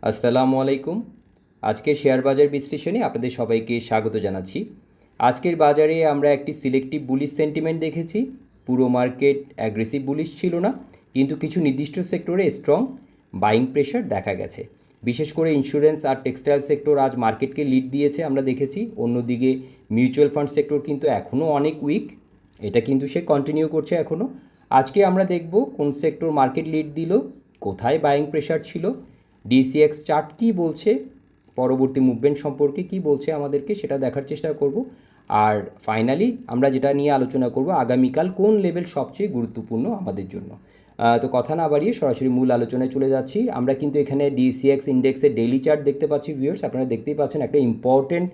আসসালামু আলাইকুম। আজকের শেয়ার বাজার বিশ্লেষণে আপনাদের সবাইকে স্বাগত জানাচ্ছি। আজকের বাজারে আমরা একটি সিলেক্টিভ বুলিশ সেন্টিমেন্ট দেখেছি। পুরো মার্কেট অ্যাগ্রেসিভ বুলিশ ছিল না, কিন্তু কিছু নির্দিষ্ট সেক্টরে স্ট্রং বাইং প্রেশার দেখা গেছে। বিশেষ করে ইন্স্যুরেন্স আর টেক্সটাইল সেক্টর আজ মার্কেটকে লিড দিয়েছে আমরা দেখেছি। অন্যদিকে মিউচুয়াল ফান্ড সেক্টর কিন্তু এখনও অনেক উইক, এটা কিন্তু সে কন্টিনিউ করছে এখনও। আজকে আমরা দেখব কোন সেক্টর মার্কেট লিড দিল, কোথায় বাইং প্রেশার ছিল, ডিসিএক্স চার্ট কী বলছে, পরবর্তী মুভমেন্ট সম্পর্কে কী বলছে আমাদেরকে সেটা দেখার চেষ্টা করব। আর ফাইনালি আমরা যেটা নিয়ে আলোচনা করব, আগামীকাল কোন লেভেল সবচেয়ে গুরুত্বপূর্ণ আমাদের জন্য। তো কথা না বাড়িয়ে সরাসরি মূল আলোচনায় চলে যাচ্ছি। আমরা কিন্তু এখানে ডিসিএক্স ইন্ডেক্সের ডেইলি চার্ট দেখতে পাচ্ছি। ভিউয়ার্স, আপনারা দেখতেই পাচ্ছেন একটা ইম্পর্টেন্ট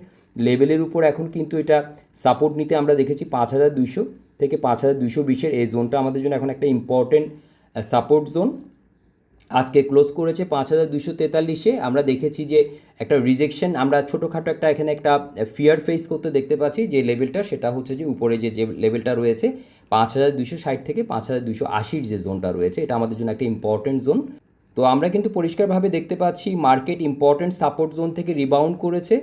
লেভেলের উপর এখন কিন্তু এটা সাপোর্ট নিতে আমরা দেখেছি 5200 থেকে 5220-এর এই জোনটা আমাদের জন্য এখন একটা ইম্পর্টেন্ট সাপোর্ট জোন। আজকে ক্লোজ করেছে 5243-এ। আমরা দেখেছি যে একটা রিজেকশন, আমরা ছোটোখাটো এখানে একটা ফিয়ার ফেস করতে দেখতে পাচ্ছি। যে লেভেলটা সেটা হচ্ছে যে উপরে যে লেভেলটা রয়েছে 5260 থেকে 5280-র যে জোনটা রয়েছে, এটা আমাদের জন্য একটা ইম্পর্টেন্ট জোন। তো আমরা কিন্তু পরিষ্কারভাবে দেখতে পাচ্ছি মার্কেট ইম্পর্টেন্ট সাপোর্ট জোন থেকে রিবাউন্ড করেছে।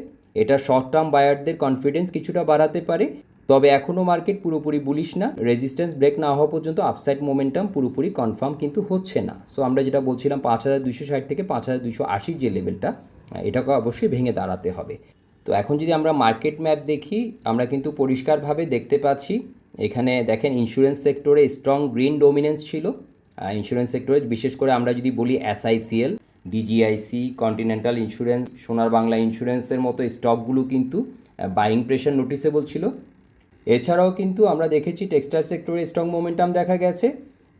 এটা শর্ট টার্ম বায়ারদের কনফিডেন্স কিছুটা বাড়াতে পারে, তবে এখনও মার্কেট পুরোপুরি বুলিশ না। রেজিস্ট্যান্স ব্রেক না হওয়া পর্যন্ত আপসাইড মোমেন্টাম পুরোপুরি কনফার্ম কিন্তু হচ্ছে না। সো আমরা যেটা বলছিলাম 5260 থেকে 5280 যে লেভেলটা, এটাকে অবশ্যই ভেঙে দাঁড়াতে হবে। তো এখন যদি আমরা মার্কেট ম্যাপ দেখি, আমরা কিন্তু পরিষ্কারভাবে দেখতে পাচ্ছি এখানে দেখেন ইন্স্যুরেন্স সেক্টরে স্ট্রং গ্রিন ডোমিনেন্স ছিল। ইন্স্যুরেন্স সেক্টরে বিশেষ করে আমরা যদি বলি এসআইসিএল, ডিজিআইসি, কন্টিনেন্টাল ইন্স্যুরেন্স, সোনার বাংলা ইন্স্যুরেন্সের মতো স্টকগুলো কিন্তু বাইং প্রেশার নোটিসেবল ছিল। এছাড়াও কিন্তু আমরা দেখেছি টেক্সটাইল সেক্টরে স্ট্রং মোমেন্টাম দেখা গেছে।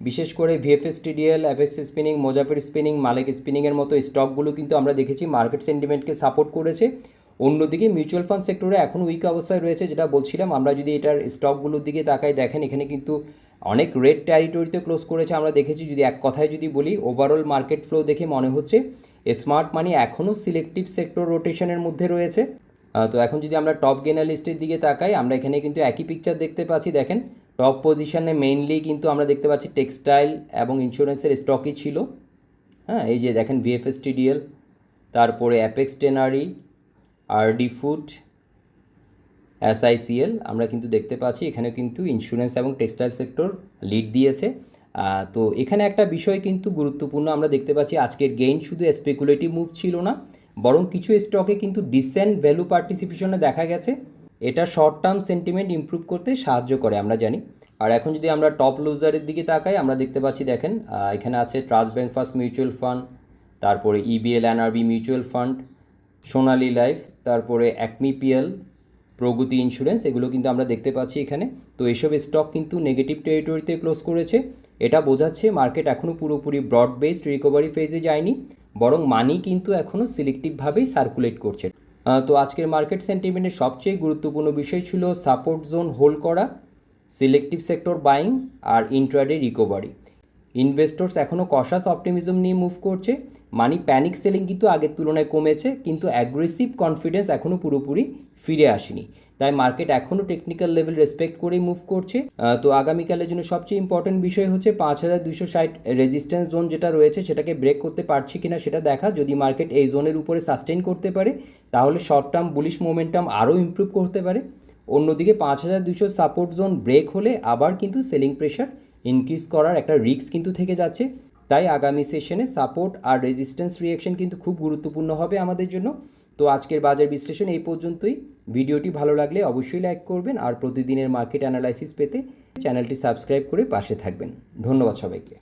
বিশেষ করে ভিএফএসটিডিএল, অ্যাপেক্স স্পিনিং, মোজাফের স্পিনিং, মালিক স্পিনিংয়ের মতো স্টকগুলো কিন্তু আমরা দেখেছি মার্কেট সেন্টিমেন্টকে সাপোর্ট করেছে। অন্যদিকে মিউচুয়াল ফান্ড সেক্টরে এখন উইক অবস্থায় রয়েছে, যেটা বলছিলাম। আমরা যদি এটার স্টকগুলোর দিকে তাকাই, দেখেন এখানে কিন্তু অনেক রেড টেরিটরিতে ক্লোজ করেছে আমরা দেখেছি। যদি এক কথায় যদি বলি, ওভারঅল মার্কেট ফ্লো দেখে মনে হচ্ছে স্মার্ট মানি এখনও সিলেক্টিভ সেক্টর রোটেশনের মধ্যে রয়েছে। তো এখন যদি আমরা টপ গেনার লিস্টের দিকে তাকাই, আমরা এখানে কিন্তু একই পিকচার দেখতে পাচ্ছি। দেখেন টপ পজিশনে মেইনলি কিন্তু আমরা দেখতে পাচ্ছি টেক্সটাইল এবং ইন্স্যুরেন্সের স্টকই ছিল। হ্যাঁ, এই যে দেখেন ভিএফএসটিডিএল, তারপরে অ্যাপেক্স টেনারি, আরডি ফুড, এসআইসিএল, আমরা কিন্তু দেখতে পাচ্ছি এখানে কিন্তু ইন্স্যুরেন্স এবং টেক্সটাইল সেক্টর লিড দিয়েছে। তো এখানে একটা বিষয় কিন্তু গুরুত্বপূর্ণ, আমরা দেখতে পাচ্ছি আজকের গেইন শুধু স্পেকুলেটিভ মুভ ছিল না, বরং কিছু স্টকে কিন্তু ডিসেন্ট ভ্যালু পার্টিসিপেশনে দেখা গেছে। এটা শর্ট টার্ম সেন্টিমেন্ট ইমপ্রুভ করতে সাহায্য করে আমরা জানি। আর এখন যদি আমরা টপ লুজারের দিকে তাকাই, আমরা দেখতে পাচ্ছি দেখেন এখানে আছে trust bank first mutual fund, তারপরে ইবিএল এনআরবি মিউচুয়াল ফান্ড, সোনালী লাইফ, তারপরে অ্যাকমিপিএল, প্রগতি ইন্স্যুরেন্স, এগুলো কিন্তু আমরা দেখতে পাচ্ছি এখানে। তো এইসব স্টক কিন্তু নেগেটিভ টেরিটরিতে ক্লোজ করেছে। এটা বোঝাচ্ছে মার্কেট এখনও পুরোপুরি ব্রড বেসড রিকভারি ফেজে যায়নি, বরং মানি কিন্তু এখনও সিলেক্টিভভাবেই সার্কুলেট করছে। তো আজকের মার্কেট সেন্টিমেন্টের সবচেয়ে গুরুত্বপূর্ণ বিষয় ছিল সাপোর্ট জোন হোল্ড করা, সিলেক্টিভ সেক্টর বাইং আর ইন্ট্রাডে রিকভারি। ইনভেস্টর্স এখনও কশাস অপটিমিজম নিয়ে মুভ করছে। মানি প্যানিক সেলিং কিন্তু আগের তুলনায় কমেছে, কিন্তু অ্যাগ্রেসিভ কনফিডেন্স এখনও পুরোপুরি ফিরে আসেনি। তাই মার্কেট এখনও টেকনিক্যাল লেভেল রেসপেক্ট করেই মুভ করছে। তো আগামীকালের জন্য সবচেয়ে ইম্পর্টেন্ট বিষয় হচ্ছে 5260 রেজিস্ট্যান্স জোন যেটা রয়েছে সেটাকে ব্রেক করতে পারছি কিনা সেটা দেখা। যদি মার্কেট এই জোনের উপরে সাস্টেইন করতে পারে, তাহলে শর্ট টার্ম বুলিশ মোমেন্টাম আরও ইমপ্রুভ করতে পারে। অন্যদিকে 5200 সাপোর্ট জোন ব্রেক হলে আবার কিন্তু সেলিং প্রেশার ইনক্রিজ করার একটা রিস্ক কিন্তু থেকে যাচ্ছে। তাই আগামী সেশনে সাপোর্ট আর রেজিস্ট্যান্স রিঅ্যাকশন কিন্তু খুব গুরুত্বপূর্ণ হবে আমাদের জন্য। তো আজকের বাজার বিশ্লেষণ এই পর্যন্তই। ভিডিওটি ভালো লাগলে অবশ্যই লাইক করবেন, আর প্রতিদিনের মার্কেট অ্যানালাইসিস পেতে চ্যানেলটি সাবস্ক্রাইব করে পাশে থাকবেন। ধন্যবাদ সবাইকে।